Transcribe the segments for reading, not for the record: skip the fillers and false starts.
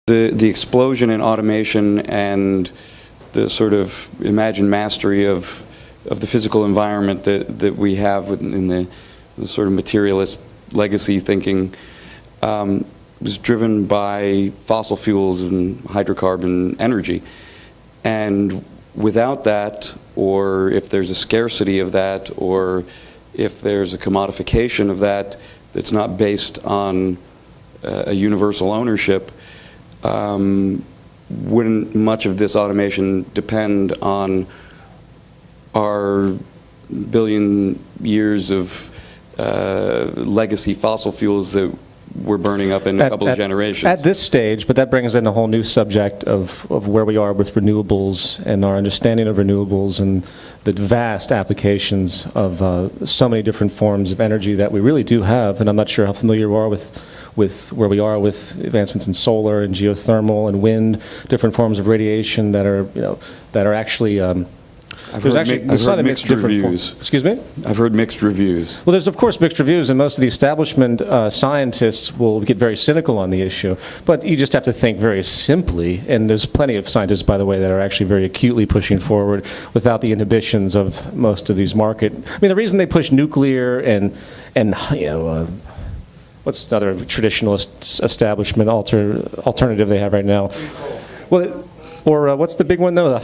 The explosion in automation and the sort of imagined mastery of the physical environment that we have in the sort of materialist legacy thinking was driven by fossil fuels and hydrocarbon energy. And without that, or if there's a scarcity of that, or if there's a commodification of that that's not based on a universal ownership, wouldn't much of this automation depend on our billion years of legacy fossil fuels that we're burning up in a couple of generations? At this stage, but that brings in a whole new subject of where we are with renewables and our understanding of renewables and the vast applications of so many different forms of energy that we really do have. And I'm not sure how familiar you are with where we are with advancements in solar and geothermal and wind, different forms of radiation that are, that are actually I've heard mixed reviews. Excuse me? I've heard mixed reviews. Well, there's of course mixed reviews, and most of the establishment scientists will get very cynical on the issue. But you just have to think very simply, and there's plenty of scientists, by the way, that are actually very acutely pushing forward without the inhibitions of most of these market. I mean, the reason they push nuclear and what's the other traditionalist establishment alternative they have right now? Well, or what's the big one though?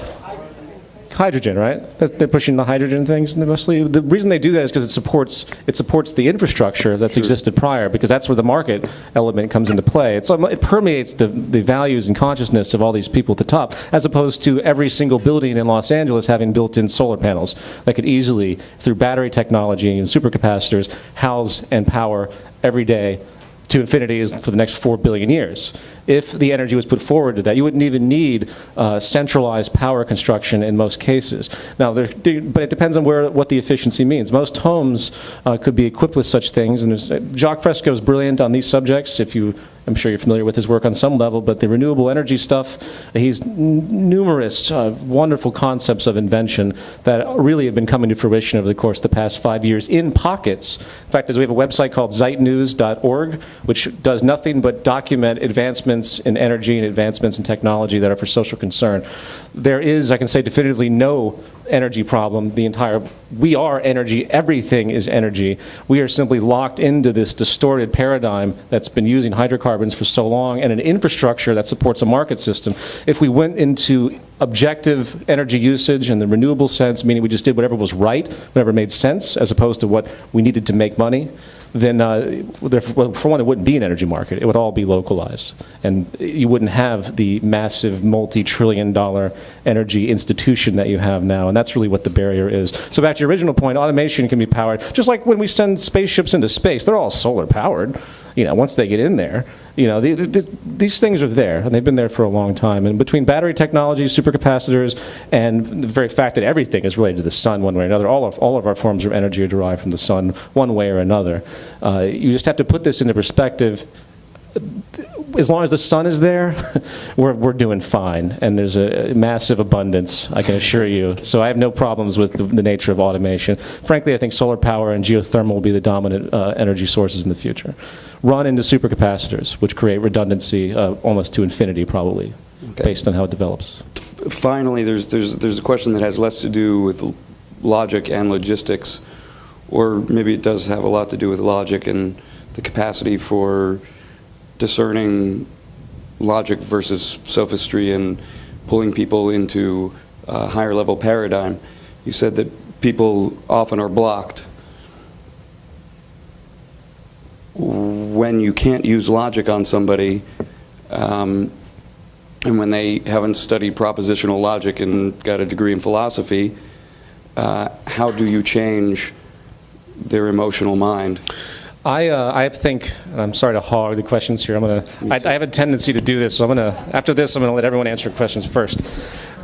Hydrogen, right? They're pushing the hydrogen things mostly. The reason they do that is because it supports the infrastructure that's existed prior, because that's where the market element comes into play. It permeates the values and consciousness of all these people at the top, as opposed to every single building in Los Angeles having built-in solar panels that could easily, through battery technology and supercapacitors, house and power every day to infinity for the next 4 billion years. If the energy was put forward to that, you wouldn't even need centralized power construction in most cases. Now, but it depends on what the efficiency means. Most homes could be equipped with such things, and Jacques Fresco is brilliant on these subjects. I'm sure you're familiar with his work on some level, but the renewable energy stuff, he's numerous wonderful concepts of invention that really have been coming to fruition over the course of the past 5 years in pockets. In fact, we have a website called zeitnews.org, which does nothing but document advancements in energy and advancements in technology that are for social concern. There is, I can say definitively, no energy problem. We are energy, everything is energy. We are simply locked into this distorted paradigm that's been using hydrocarbons for so long and an infrastructure that supports a market system. If we went into objective energy usage in the renewable sense, meaning we just did whatever was right, whatever made sense, as opposed to what we needed to make money, then for one, there wouldn't be an energy market. It would all be localized. And you wouldn't have the massive multi-trillion-dollar energy institution that you have now. And that's really what the barrier is. So back to your original point, automation can be powered. Just like when we send spaceships into space, they're all solar powered. Once they get in there, these things are there, and they've been there for a long time. And between battery technology, supercapacitors, and the very fact that everything is related to the sun one way or another, all of our forms of energy are derived from the sun one way or another. You just have to put this into perspective. As long as the sun is there, we're doing fine, and there's a massive abundance, I can assure you. So I have no problems with the nature of automation. Frankly, I think solar power and geothermal will be the dominant energy sources in the future. Run into supercapacitors, which create redundancy almost to infinity, probably, based on how it develops. Finally, there's a question that has less to do with logic and logistics, or maybe it does have a lot to do with logic and the capacity for discerning logic versus sophistry and pulling people into a higher level paradigm. You said that people often are blocked when you can't use logic on somebody, and when they haven't studied propositional logic and got a degree in philosophy. How do you change their emotional mind? I think, and I'm sorry to hog the questions here. I have a tendency to do this, so after this, I'm going to let everyone answer questions first.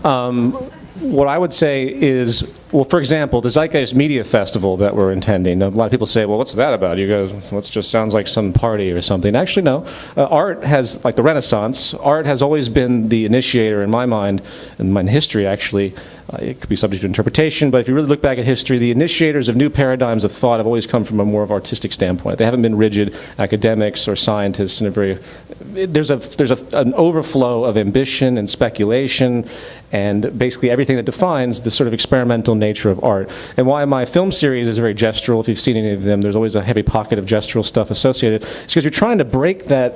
What I would say is, Well, for example, the Zeitgeist Media Festival that we're intending, a lot of people say, well, what's that about? You guys, well, it just sounds like some party or something. Actually, no. Art has, like the Renaissance, art has always been the initiator in my mind, in my history actually. It could be subject to interpretation, but if you really look back at history, the initiators of new paradigms of thought have always come from a more of artistic standpoint. They haven't been rigid academics or scientists in a very, there's an overflow of ambition and speculation and basically everything that defines the sort of experimental nature of art. And why my film series is very gestural, if you've seen any of them, there's always a heavy pocket of gestural stuff associated. It's because you're trying to break that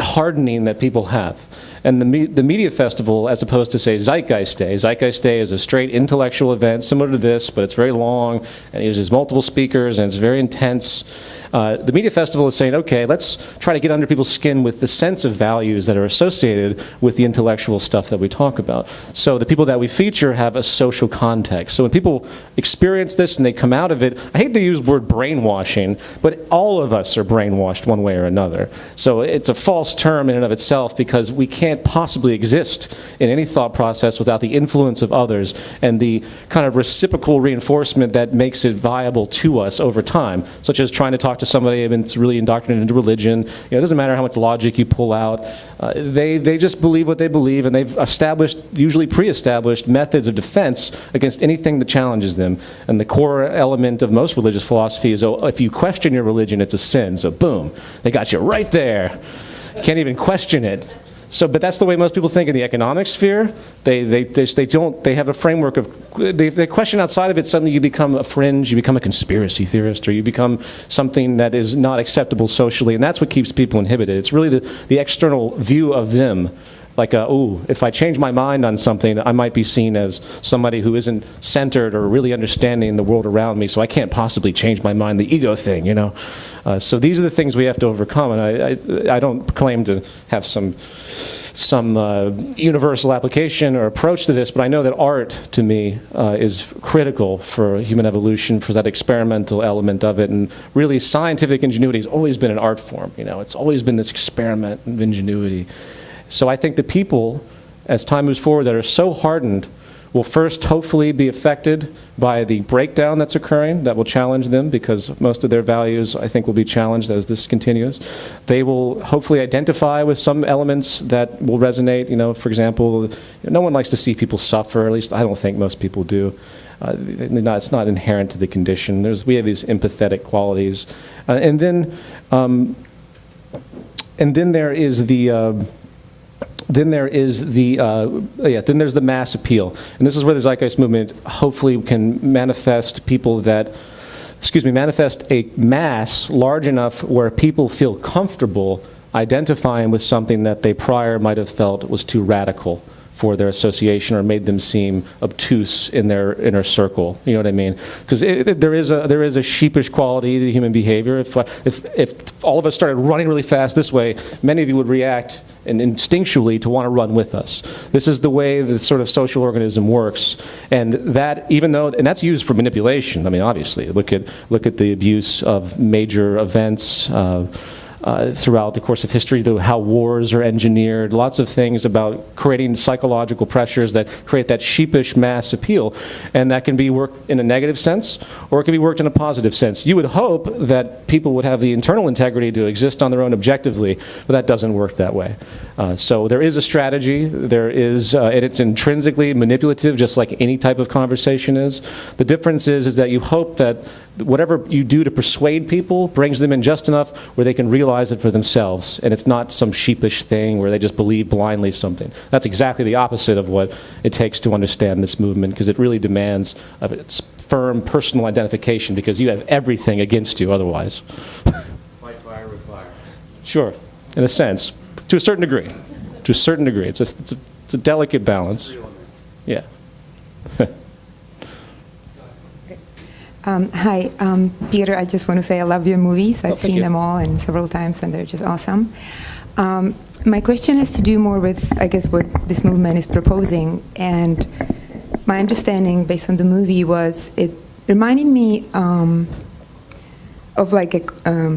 hardening that people have. And the media festival, as opposed to, say, Zeitgeist Day. Zeitgeist Day is a straight intellectual event, similar to this, but it's very long, and it uses multiple speakers, and it's very intense. The media festival is saying, okay, let's try to get under people's skin with the sense of values that are associated with the intellectual stuff that we talk about. So the people that we feature have a social context. So when people experience this and they come out of it, I hate to use the word brainwashing, but all of us are brainwashed one way or another. So it's a false term in and of itself because we can't possibly exist in any thought process without the influence of others and the kind of reciprocal reinforcement that makes it viable to us over time, such as trying to talk to somebody that's really indoctrinated into religion. It doesn't matter how much logic you pull out. They just believe what they believe, and they've established, usually pre-established, methods of defense against anything that challenges them. And the core element of most religious philosophy is, oh, if you question your religion, it's a sin. So boom, they got you right there. You can't even question it. So, but that's the way most people think in the economic sphere. They have a framework of, they question outside of it, suddenly you become a fringe, you become a conspiracy theorist, or you become something that is not acceptable socially, and that's what keeps people inhibited. It's really the external view of them. Like, oh, if I change my mind on something, I might be seen as somebody who isn't centered or really understanding the world around me, so I can't possibly change my mind, the ego thing, you know. So these are the things we have to overcome, and I don't claim to have some universal application or approach to this, but I know that art, to me, is critical for human evolution, for that experimental element of it, and really scientific ingenuity has always been an art form, you know. It's always been this experiment of ingenuity. So I think the people, as time moves forward, that are so hardened will first hopefully be affected by the breakdown that's occurring that will challenge them, because most of their values, I think, will be challenged as this continues. They will hopefully identify with some elements that will resonate. You know, for example, no one likes to see people suffer, at least I don't think most people do. It's not inherent to the condition. We have these empathetic qualities. And then there is the... Then there's the mass appeal. And this is where the Zeitgeist Movement hopefully can manifest manifest a mass large enough where people feel comfortable identifying with something that they prior might have felt was too radical for their association or made them seem obtuse in their inner circle. You know what I mean? Because there is a sheepish quality to human behavior. If all of us started running really fast this way, many of you would react and instinctually to want to run with us. This is the way the sort of social organism works, and that that's used for manipulation. I mean, obviously, look at the abuse of major events. Throughout the course of history, how wars are engineered, lots of things about creating psychological pressures that create that sheepish mass appeal. And that can be worked in a negative sense, or it can be worked in a positive sense. You would hope that people would have the internal integrity to exist on their own objectively, but that doesn't work that way. So there is a strategy, and it's intrinsically manipulative, just like any type of conversation is. The difference is that you hope that whatever you do to persuade people brings them in just enough where they can realize it for themselves, and it's not some sheepish thing where they just believe blindly something. That's exactly the opposite of what it takes to understand this movement, because it really demands of its firm personal identification, because you have everything against you otherwise. Fight fire with fire. Sure, in a sense, to a certain degree. To a certain degree, it's a delicate balance. Yeah. Hi, Peter, I just want to say I love your movies. I've seen them all and several times, and they're just awesome. My question has to do more with, I guess, what this movement is proposing. And my understanding, based on the movie, was it reminded me of like a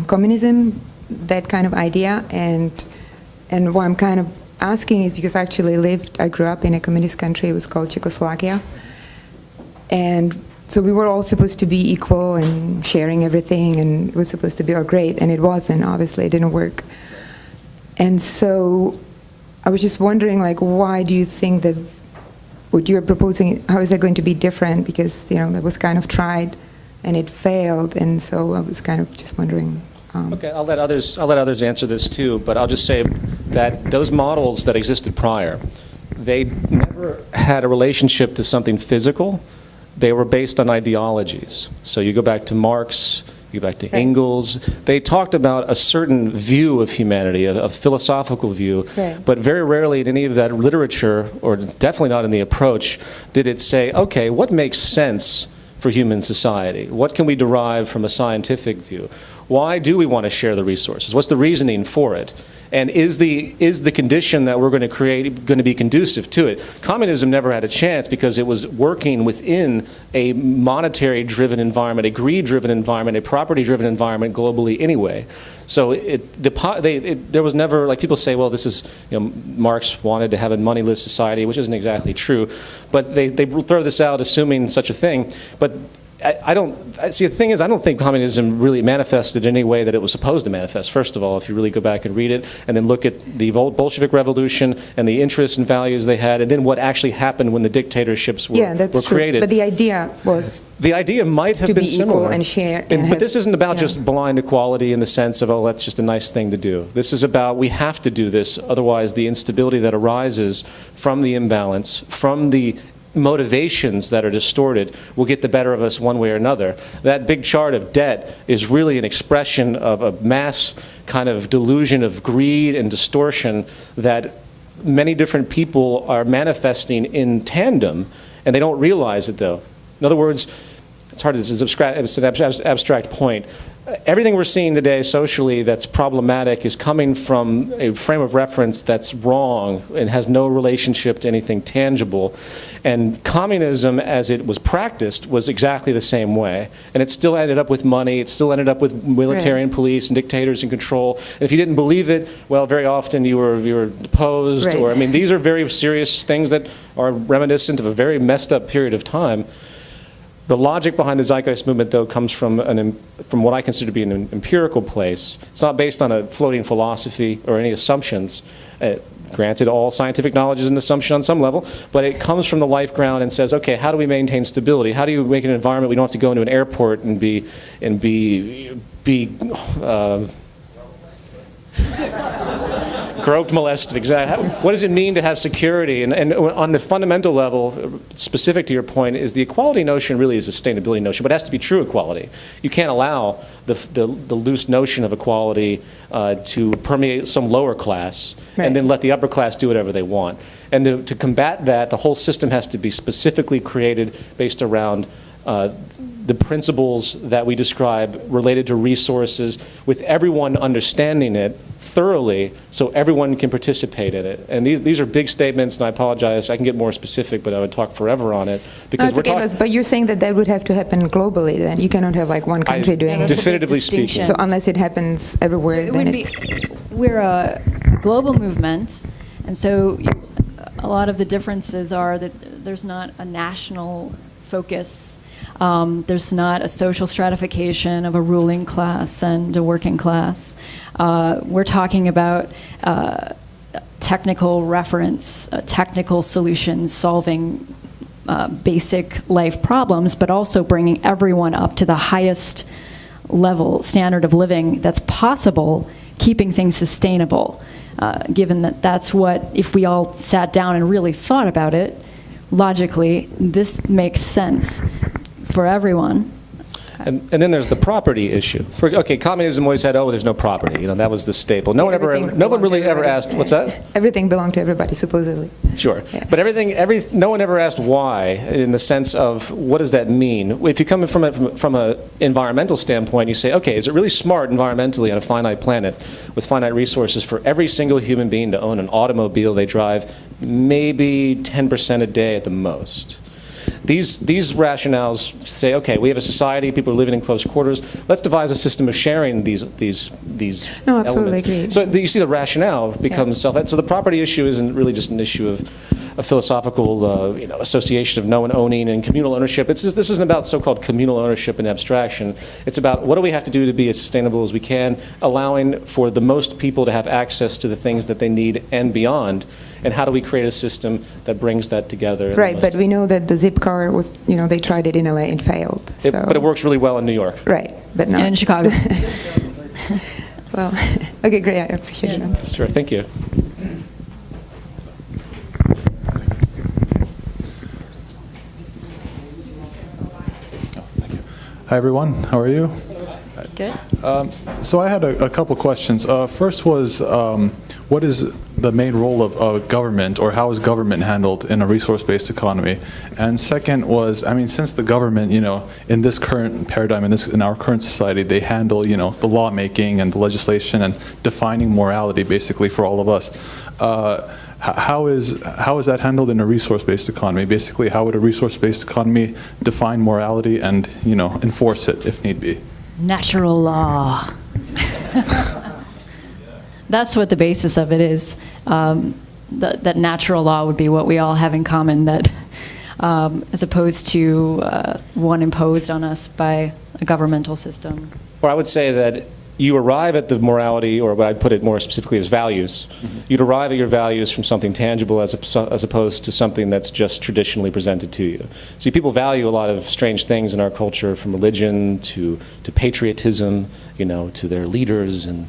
communism, that kind of idea. And what I'm kind of asking is because I grew up in a communist country. It was called Czechoslovakia. And so we were all supposed to be equal and sharing everything, and it was supposed to be all great, and it wasn't. Obviously, it didn't work. And so I was just wondering, like, why do you think that what you're proposing, how is that going to be different? Because, you know, that was kind of tried and it failed, and so I was kind of just wondering. Okay, I'll let others answer this too, but I'll just say that those models that existed prior, they never had a relationship to something physical. They were based on ideologies. So you go back to Marx, you go back to Engels. They talked about a certain view of humanity, a philosophical view, but very rarely in any of that literature, or definitely not in the approach, did it say, okay, what makes sense for human society? What can we derive from a scientific view? Why do we want to share the resources? What's the reasoning for it? And is the condition that we're going to create going to be conducive to it? Communism never had a chance because it was working within a monetary-driven environment, a greed-driven environment, a property-driven environment globally anyway. So there was never, like people say, well, this is, you know, Marx wanted to have a moneyless society, which isn't exactly true. But they throw this out assuming such a thing. But the thing is, I don't think communism really manifested in any way that it was supposed to manifest, first of all, if you really go back and read it, and then look at the Bolshevik Revolution and the interests and values they had, and then what actually happened when the dictatorships were created. But the idea was the idea might have to been be similar. Equal and share. But this isn't about just blind equality in the sense of, oh, that's just a nice thing to do. This is about, we have to do this, otherwise the instability that arises from the imbalance, from the motivations that are distorted, will get the better of us one way or another. That big chart of debt is really an expression of a mass kind of delusion of greed and distortion that many different people are manifesting in tandem, and they don't realize it though. In other words, it's hard, it's an abstract point. Everything we're seeing today socially that's problematic is coming from a frame of reference that's wrong and has no relationship to anything tangible. And communism, as it was practiced, was exactly the same way. And it still ended up with money, it still ended up with military and police and dictators in control. And if you didn't believe it, well, very often you were deposed, or, I mean, these are very serious things that are reminiscent of a very messed up period of time. The logic behind the Zeitgeist Movement, though, comes from what I consider to be an empirical place. It's not based on a floating philosophy or any assumptions. Granted, all scientific knowledge is an assumption on some level, but it comes from the life ground and says, okay, how do we maintain stability? How do you make an environment we don't have to go into an airport and be groped, molested, exactly. What does it mean to have security? And on the fundamental level, specific to your point, is the equality notion really is a sustainability notion, but it has to be true equality. You can't allow the loose notion of equality to permeate some lower class and then let the upper class do whatever they want. And to combat that, the whole system has to be specifically created based around the principles that we describe related to resources, with everyone understanding it thoroughly so everyone can participate in it. And these are big statements, and I apologize, I can get more specific, but I would talk forever on it. Because no, it's okay, but you're saying that would have to happen globally then? You cannot have like one country doing it? Definitively speaking. So unless it happens everywhere, so then it's... We're a global movement, and so a lot of the differences are that there's not a national focus. There's not a social stratification of a ruling class and a working class. We're talking about technical reference, technical solutions, solving basic life problems, but also bringing everyone up to the highest level standard of living that's possible, keeping things sustainable, given that that's what, if we all sat down and really thought about it, logically, this makes sense for everyone. And then there's the property issue. Okay, communism always had, oh, there's no property. You know, that was the staple. No one really ever asked, what's that? Everything belonged to everybody, supposedly. Sure. Yeah. But no one ever asked why, in the sense of, what does that mean? If you come from an environmental standpoint, you say, okay, is it really smart environmentally on a finite planet with finite resources for every single human being to own an automobile they drive maybe 10% a day at the most? These rationales say, okay, we have a society, people are living in close quarters. Let's devise a system of sharing these No, absolutely elements. agree. So you see the rationale becomes self-evident. So the property issue isn't really just an issue of a philosophical association of no one owning and communal ownership. This isn't about so-called communal ownership and abstraction. It's about what do we have to do to be as sustainable as we can, allowing for the most people to have access to the things that they need and beyond, and how do we create a system that brings that together. Right, but we know that the zip car was, they tried it in LA and failed. But it works really well in New York. Right, but not. And in Chicago. Well, okay, great, I appreciate it. Sure, thank you. Hi everyone, how are you? Good. So I had a couple questions. First was, what is the main role of government, or how is government handled in a resource-based economy? And second was, I mean, since the government, in this current paradigm, in our current society, they handle, the lawmaking and the legislation and defining morality, basically, for all of us. How is that handled in a resource-based economy? Basically, how would a resource-based economy define morality and, enforce it if need be? Natural law. That's what the basis of it is. That natural law would be what we all have in common, that as opposed to one imposed on us by a governmental system. Or I would say that you arrive at the morality, or what I'd put it more specifically as values. Mm-hmm. You'd arrive at your values from something tangible as opposed to something that's just traditionally presented to you. See, people value a lot of strange things in our culture, from religion to patriotism, to their leaders, and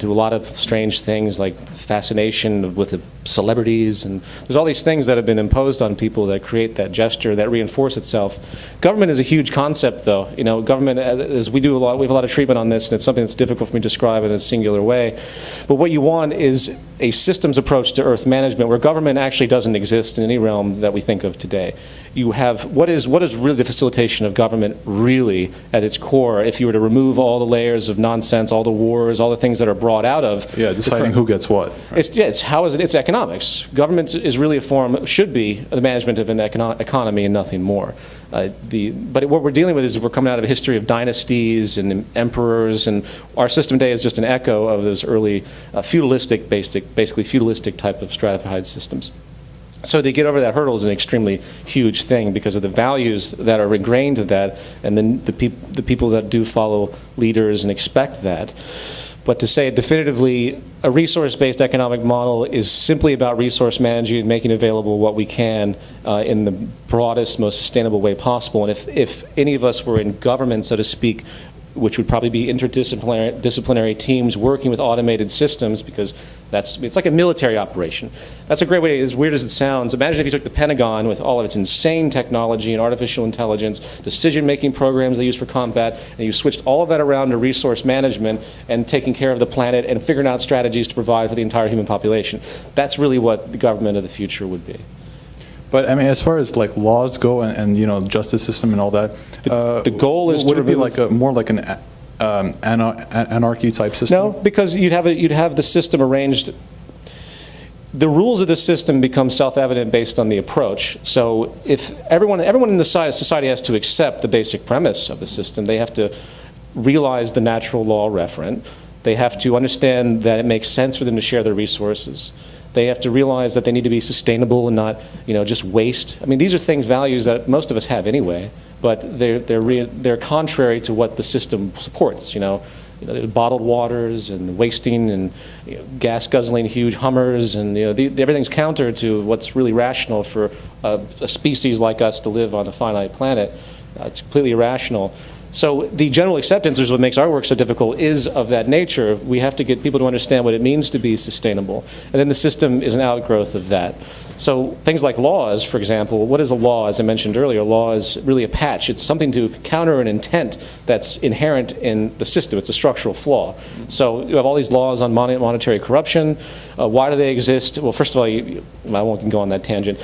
to a lot of strange things like fascination with the celebrities. And there's all these things that have been imposed on people that create that gesture, that reinforce itself. Government is a huge concept, though. Government, as we have a lot of treatment on this, and it's something that's difficult for me to describe in a singular way. But what you want is a systems approach to Earth management, where government actually doesn't exist in any realm that we think of today. You have, what is really the facilitation of government really at its core, if you were to remove all the layers of nonsense, all the wars, all the things that are brought out of. Yeah, deciding who gets what. Right? It's economics. Government is really should be the management of an economy and nothing more. But what we're dealing with is we're coming out of a history of dynasties and emperors, and our system today is just an echo of those early basically feudalistic type of stratified systems. So to get over that hurdle is an extremely huge thing because of the values that are ingrained to that, and then the people that do follow leaders and expect that. But to say it definitively, a resource-based economic model is simply about resource managing and making available what we can in the broadest, most sustainable way possible. And if any of us were in government, so to speak, which would probably be interdisciplinary teams working with automated systems, because it's like a military operation. That's a great way, as weird as it sounds. Imagine if you took the Pentagon with all of its insane technology and artificial intelligence, decision-making programs they use for combat, and you switched all of that around to resource management and taking care of the planet and figuring out strategies to provide for the entire human population. That's really what the government of the future would be. But I mean, as far as like laws go, and justice system and all that, the goal is would it be like more like an anarchy type system? No, because you'd have the system arranged. The rules of the system become self-evident based on the approach. So if everyone in the society has to accept the basic premise of the system, they have to realize the natural law referent. They have to understand that it makes sense for them to share their resources. They have to realize that they need to be sustainable and not, just waste. I mean, these are values that most of us have anyway, but they're contrary to what the system supports. Bottled waters and wasting and gas guzzling huge Hummers, and everything's counter to what's really rational for a species like us to live on a finite planet. It's completely irrational. So the general acceptance is what makes our work so difficult, is of that nature. We have to get people to understand what it means to be sustainable. And then the system is an outgrowth of that. So things like laws, for example, what is a law? As I mentioned earlier, law is really a patch. It's something to counter an intent that's inherent in the system. It's a structural flaw. So you have all these laws on monetary corruption. Why do they exist? Well, first of all, I won't go on that tangent.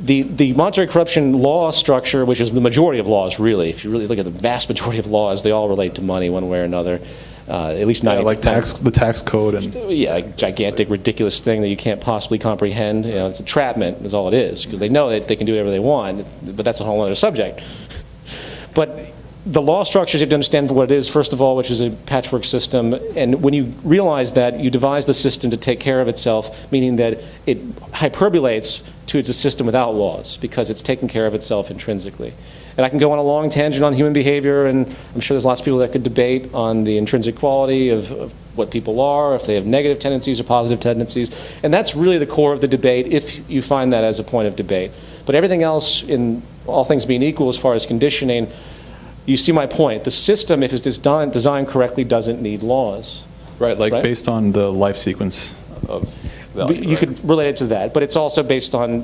The monetary corruption law structure, which is the majority of laws, really, if you really look at the vast majority of laws, they all relate to money one way or another. At least 90%. like the tax code and Yeah, a gigantic, ridiculous thing that you can't possibly comprehend. You know, it's entrapment is all it is, because they know that they can do whatever they want, but that's a whole other subject. But the law structures, you have to understand what it is, first of all, which is a patchwork system. And when you realize that, you devise the system to take care of itself, meaning that it hyperbolates to it's a system without laws, because it's taking care of itself intrinsically. And I can go on a long tangent on human behavior, and I'm sure there's lots of people that could debate on the intrinsic quality of what people are, if they have negative tendencies or positive tendencies. And that's really the core of the debate, if you find that as a point of debate. But everything else, in all things being equal as far as conditioning, you see my point. The system, if it's designed correctly, doesn't need laws. right, like Right? based on the life sequence of value. You could relate it to that, but it's also based on,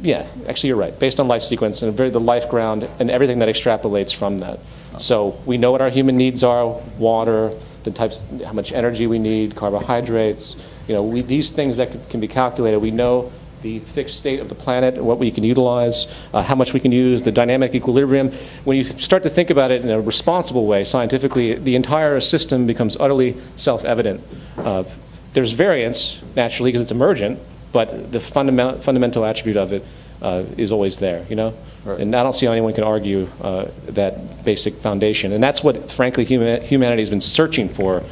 yeah, actually you're right, based on life sequence and the life ground and everything that extrapolates from that. So we know what our human needs are: water, the types, how much energy we need, carbohydrates. You know, these things that can be calculated. We know the fixed state of the planet, what we can utilize, how much we can use, the dynamic equilibrium. When you start to think about it in a responsible way, scientifically, the entire system becomes utterly self-evident. There's variance, naturally, because it's emergent, but the fundamental attribute of it is always there, you know? Right. And I don't see how anyone can argue that basic foundation. And that's what, frankly, humanity has been searching for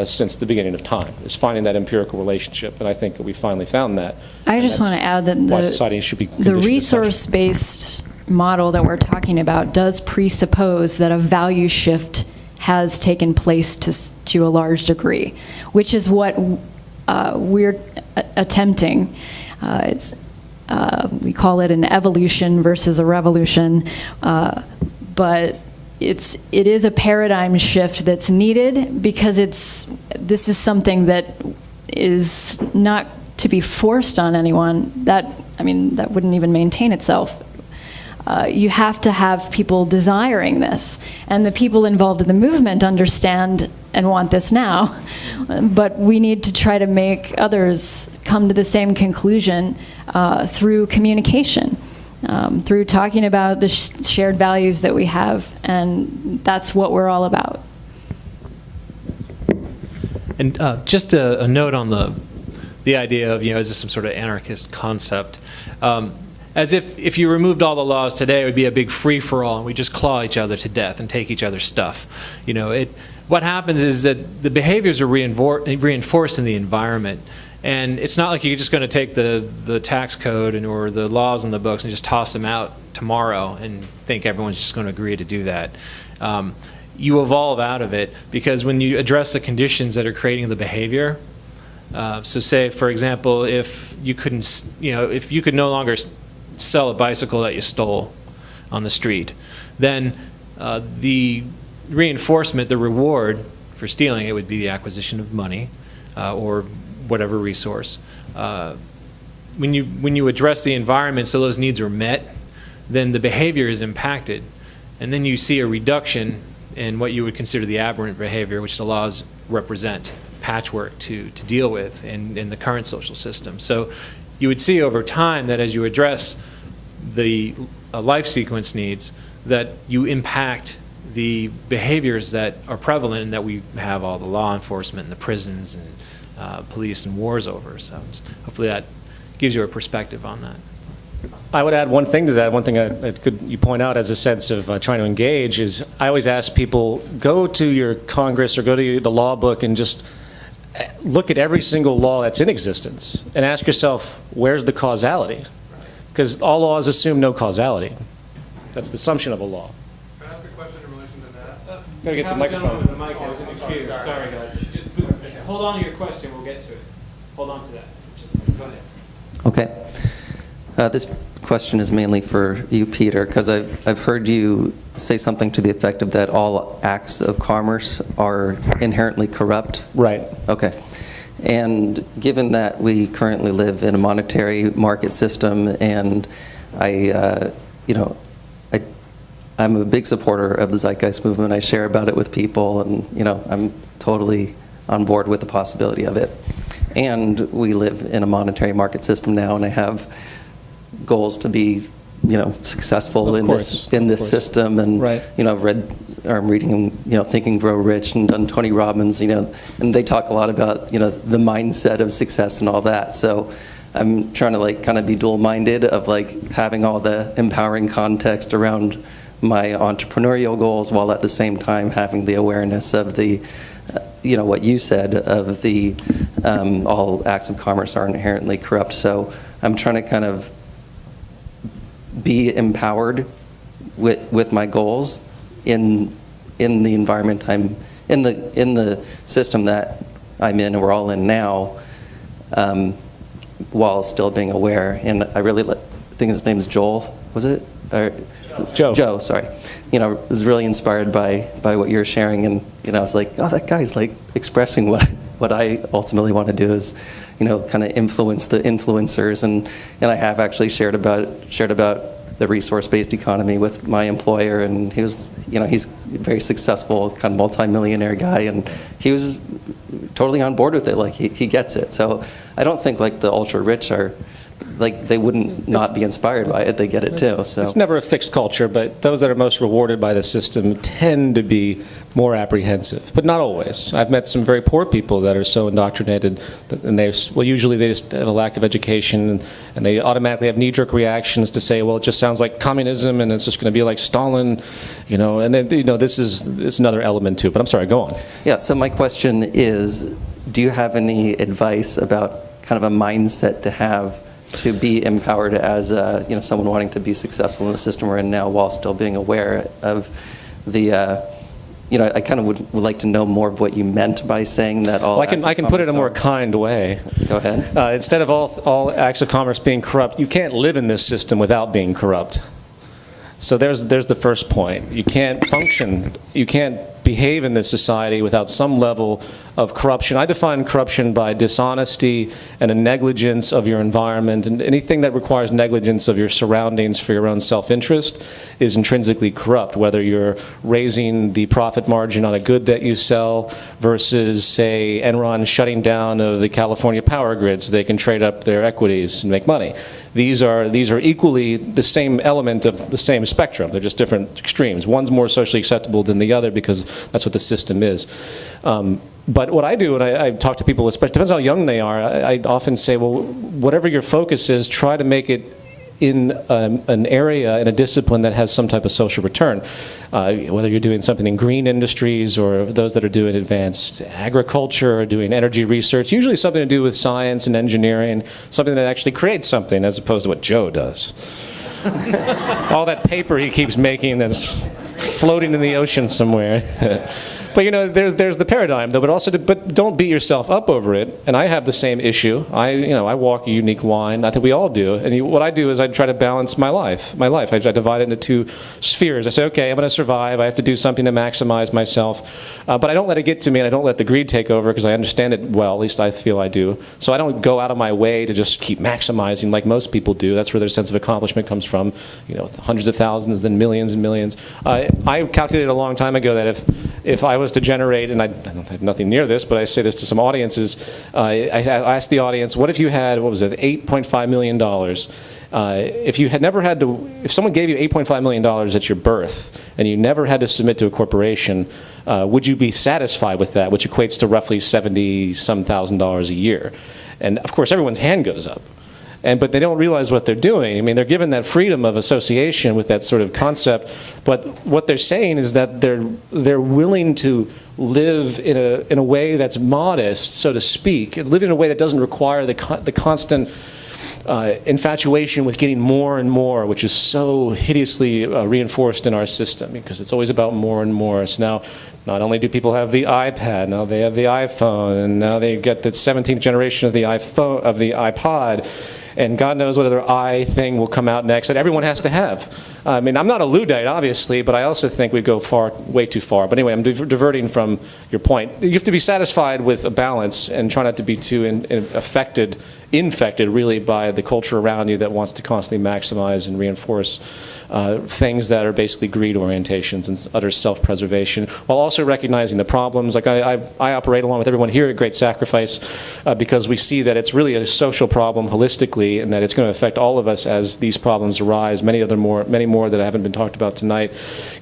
since the beginning of time, is finding that empirical relationship. And I think that we finally found that. I just want to add that why society should be the resource-based model that we're talking about does presuppose that a value shift has taken place to a large degree, which is what we're attempting. We call it an evolution versus a revolution, but it is a paradigm shift that's needed, because this is something that is not to be forced on anyone. That wouldn't even maintain itself. You have to have people desiring this, and the people involved in the movement understand and want this now, but we need to try to make others come to the same conclusion through communication, through talking about the shared values that we have, and that's what we're all about. And just a note on the idea of, is this some sort of anarchist concept? As if you removed all the laws today, it would be a big free-for-all, and we just claw each other to death and take each other's stuff. What happens is that the behaviors are reinforced in the environment, and it's not like you're just going to take the tax code or the laws in the books and just toss them out tomorrow and think everyone's just going to agree to do that. You evolve out of it, because when you address the conditions that are creating the behavior, so say, for example, if you could no longer sell a bicycle that you stole on the street, then the reinforcement, the reward for stealing it, would be the acquisition of money or whatever resource. When you address the environment so those needs are met, then the behavior is impacted, and then you see a reduction in what you would consider the aberrant behavior, which the laws represent patchwork to deal with in the current social system. So you would see over time that as you address the life sequence needs, that you impact the behaviors that are prevalent and that we have all the law enforcement and the prisons and police and wars over. So hopefully that gives you a perspective on that. I would add one thing to that. One thing you point out as a sense of trying to engage is, I always ask people, go to your Congress or go to the law book and just look at every single law that's in existence and ask yourself, where's the causality? Because all laws assume no causality. That's the assumption of a law. Can I ask a question in relation to that? Gotta get the microphone. With the mic, I was in the queue. Sorry, guys. Just hold on to your question. We'll get to it. Hold on to that. Just go ahead. Okay. This question is mainly for you, Peter, because I've heard you say something to the effect of that all acts of commerce are inherently corrupt. Right. Okay. And given that we currently live in a monetary market system, and I'm a big supporter of the Zeitgeist Movement. I share about it with people, and I'm totally on board with the possibility of it. And we live in a monetary market system now, and I have goals to be, successful in this system. And Right. I've read or I'm reading, Think and Grow Rich and done Tony Robbins, and they talk a lot about, the mindset of success and all that. So I'm trying to kind of be dual-minded of having all the empowering context around my entrepreneurial goals while at the same time having the awareness of the, what you said of the all acts of commerce are inherently corrupt. So I'm trying to kind of be empowered with my goals in the environment in the system that I'm in and we're all in now, while still being aware. And I think his name is Joel, was it? Or, Joe, sorry. Was really inspired by what you're sharing, and I was like, oh, that guy's expressing what I ultimately want to do is, kind of influence the influencers, and I have actually shared about the resource-based economy with my employer, and he was, he's a very successful kind of multi-millionaire guy, and he was totally on board with it. He gets it. So I don't think the ultra rich are they wouldn't not be inspired by it. They get it too. So it's never a fixed culture, but those that are most rewarded by the system tend to be more apprehensive, but not always. I've met some very poor people that are so indoctrinated, and usually they just have a lack of education, and they automatically have knee-jerk reactions to say, well, it just sounds like communism, and it's just going to be like Stalin, and then this is another element too. But I'm sorry, go on. Yeah. So my question is, do you have any advice about kind of a mindset to have to be empowered as someone wanting to be successful in the system we're in now, while still being aware of the I kind of would like to know more of what you meant by saying that all. Well, I can put it in a more kind way. Go ahead. Instead of all acts of commerce being corrupt, you can't live in this system without being corrupt. So there's the first point. You can't function, you can't behave in this society without some level of corruption. I define corruption by dishonesty and a negligence of your environment, and anything that requires negligence of your surroundings for your own self-interest is intrinsically corrupt, whether you're raising the profit margin on a good that you sell versus, say, Enron shutting down of the California power grid so they can trade up their equities and make money. These are equally the same element of the same spectrum. They're just different extremes. One's more socially acceptable than the other because that's what the system is. But what I do, and I talk to people, especially depends how young they are, I often say, well, whatever your focus is, try to make it in an area, in a discipline that has some type of social return. Whether you're doing something in green industries or those that are doing advanced agriculture or doing energy research, usually something to do with science and engineering, something that actually creates something as opposed to what Joe does. All that paper he keeps making that's floating in the ocean somewhere. But there's the paradigm though, but don't beat yourself up over it. And I have the same issue. I walk a unique line. I think we all do. And what I do is I try to balance my life. I divide it into two spheres. I say, okay, I'm going to survive. I have to do something to maximize myself. But I don't let it get to me, and I don't let the greed take over because I understand it well. At least I feel I do. So I don't go out of my way to just keep maximizing like most people do. That's where their sense of accomplishment comes from. Hundreds of thousands, then millions and millions. I calculated a long time ago that if I was to generate, and I don't have nothing near this, but I say this to some audiences, I asked the audience, what if you had, $8.5 million? If someone gave you $8.5 million at your birth, and you never had to submit to a corporation, would you be satisfied with that, which equates to roughly $70-some thousand a year? And of course, everyone's hand goes up. But they don't realize what they're doing. I mean, they're given that freedom of association with that sort of concept, but what they're saying is that they're willing to live in a way that's modest, so to speak, live in a way that doesn't require the constant infatuation with getting more and more, which is so hideously reinforced in our system, because it's always about more and more. So now, not only do people have the iPad, now they have the iPhone, and now they get the 17th generation of the iPod. And God knows what other thing will come out next that everyone has to have. I mean, I'm not a Luddite, obviously, but I also think we go way too far. But anyway, I'm diverting from your point. You have to be satisfied with a balance and try not to be too affected infected really by the culture around you that wants to constantly maximize and reinforce things that are basically greed orientations and utter self-preservation, while also recognizing the problems. Like I operate along with everyone here at Great Sacrifice because we see that it's really a social problem holistically, and that it's going to affect all of us as these problems arise. Many more that haven't been talked about tonight.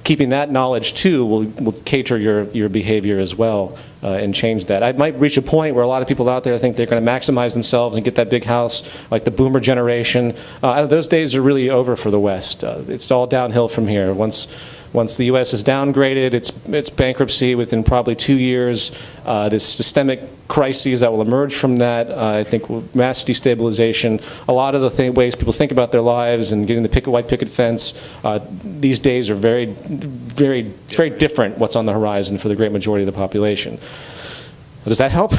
Keeping that knowledge too will cater your behavior as well. And change that. I might reach a point where a lot of people out there think they're going to maximize themselves and get that big house, like the boomer generation. Those days are really over for the West. It's all downhill from here. Once the U.S. is downgraded, it's bankruptcy within probably 2 years. This systemic crises that will emerge from that, I think, mass destabilization. A lot of the ways people think about their lives and getting the white picket fence, these days are it's very different what's on the horizon for the great majority of the population. Does that help?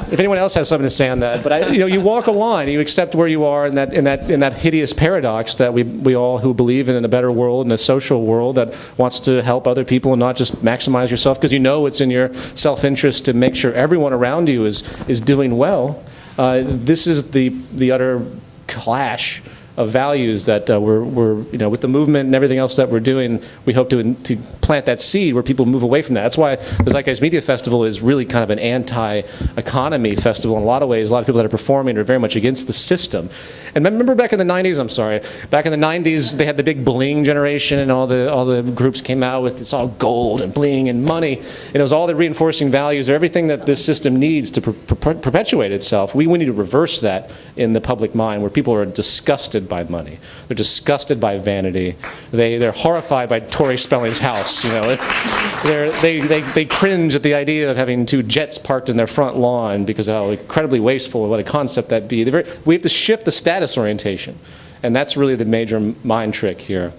If anyone else has something to say on that, but you walk a line, you accept where you are in that hideous paradox that we all who believe in a better world and a social world that wants to help other people and not just maximize yourself, because it's in your self-interest to make sure everyone around you is doing well. This is the utter clash of values that we're with the movement and everything else that we're doing. We hope to plant that seed where people move away from that. That's why the Zeitgeist Media Festival is really kind of an anti-economy festival in a lot of ways. A lot of people that are performing are very much against the system. And remember back in the 90s, back in the 90s, they had the big bling generation, and all the groups came out with it's all gold and bling and money. And it was all the reinforcing values, everything that this system needs to perpetuate itself. We need to reverse that in the public mind, where people are disgusted by money. They're disgusted by vanity. They're horrified by Tori Spelling's house. They cringe at the idea of having 2 jets parked in their front lawn because of how incredibly wasteful, what a concept that be. We have to shift the status orientation, and that's really the major mind trick here.